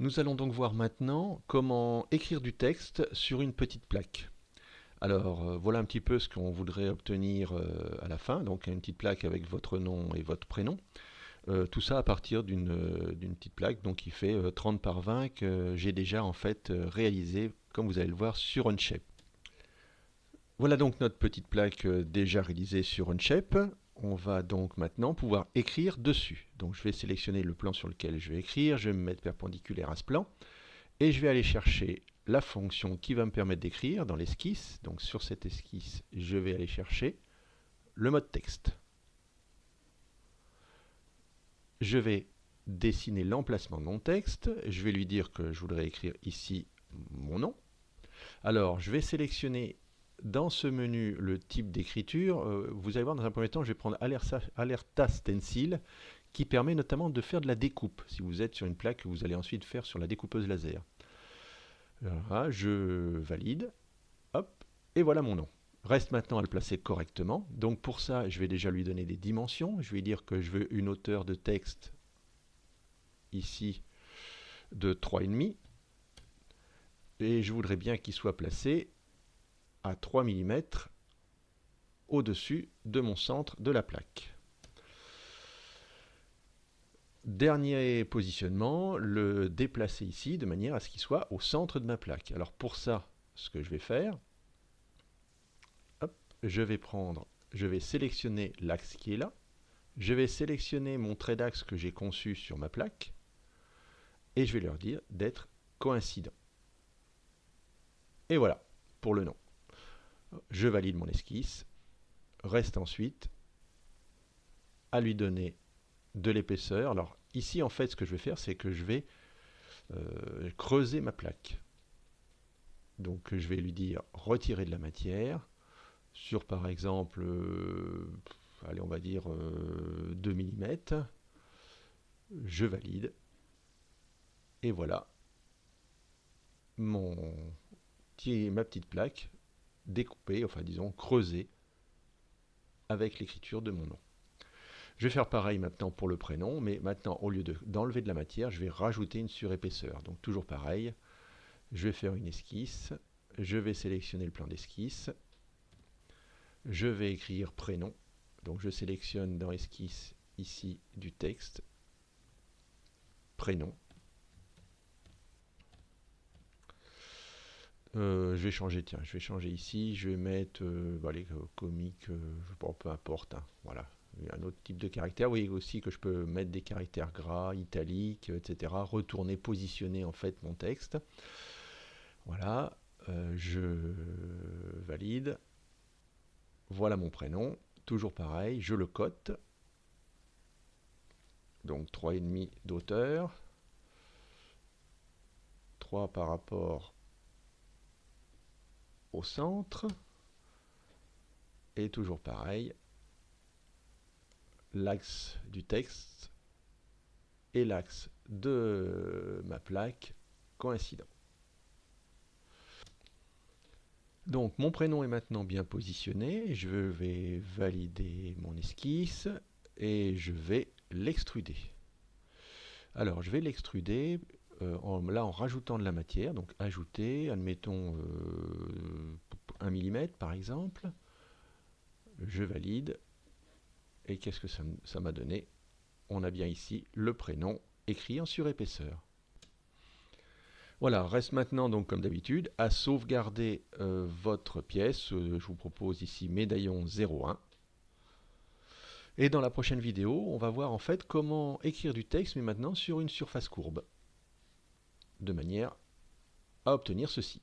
Nous allons donc voir maintenant comment écrire du texte sur une petite plaque. Alors voilà un petit peu ce qu'on voudrait obtenir à la fin, donc une petite plaque avec votre nom et votre prénom. Tout ça à partir d'une petite plaque donc qui fait 30 par 20 que j'ai déjà en fait réalisé comme vous allez le voir sur Onshape. Voilà donc notre petite plaque déjà réalisée sur Onshape. On va donc maintenant pouvoir écrire dessus. Donc je vais sélectionner le plan sur lequel je vais écrire, je vais me mettre perpendiculaire à ce plan. Et je vais aller chercher la fonction qui va me permettre d'écrire dans l'esquisse. Donc sur cette esquisse, je vais aller chercher le mode texte. Je vais dessiner l'emplacement de mon texte. Je vais lui dire que je voudrais écrire ici mon nom. Alors, je vais sélectionner dans ce menu le type d'écriture. Vous allez voir, dans un premier temps, je vais prendre Alerta Stencil, qui permet notamment de faire de la découpe. Si vous êtes sur une plaque, vous allez ensuite faire sur la découpeuse laser. Voilà, je valide. Hop, et voilà mon nom. Reste maintenant à le placer correctement. Donc pour ça, je vais déjà lui donner des dimensions. Je vais dire que je veux une hauteur de texte ici de 3,5. Et je voudrais bien qu'il soit placé à 3 mm au-dessus de mon centre de la plaque. Dernier positionnement, le déplacer ici de manière à ce qu'il soit au centre de ma plaque. Alors pour ça, ce que je vais faire, hop, je vais sélectionner l'axe qui est là. Je vais sélectionner mon trait d'axe que j'ai conçu sur ma plaque et je vais leur dire d'être coïncident. Et voilà pour le nom. Je valide mon esquisse. Reste ensuite à lui donner de l'épaisseur. Alors ici en fait ce que je vais faire c'est que je vais creuser ma plaque. Donc je vais lui dire retirer de la matière sur par exemple allez on va dire 2 mm. Je valide et voilà ma petite plaque découpée, enfin disons creusée avec l'écriture de mon nom. Je vais faire pareil maintenant pour le prénom, mais maintenant au lieu d'enlever de la matière, je vais rajouter une surépaisseur. Donc toujours pareil, je vais faire une esquisse, je vais sélectionner le plan d'esquisse, je vais écrire prénom, donc je sélectionne dans esquisse ici du texte, prénom. Je vais changer, tiens, je vais changer ici, je vais mettre les comiques, peu importe, hein, voilà. Un autre type de caractère, vous voyez aussi que je peux mettre des caractères gras, italiques, etc. Retourner, positionner en fait mon texte. Voilà, je valide. Voilà mon prénom, toujours pareil, je le cote. Donc 3,5 d'auteur. 3 par rapport au centre. Et toujours pareil, l'axe du texte et l'axe de ma plaque coïncident. Donc mon prénom est maintenant bien positionné, je vais valider mon esquisse et je vais l'extruder. Alors je vais l'extruder en rajoutant de la matière, donc ajouter, admettons 1 mm par exemple, je valide et qu'est-ce que ça m'a donné? On a bien ici le prénom écrit en surépaisseur. Voilà, reste maintenant donc comme d'habitude à sauvegarder votre pièce. Je vous propose ici médaillon 01. Et dans la prochaine vidéo, on va voir en fait comment écrire du texte mais maintenant sur une surface courbe, de manière à obtenir ceci.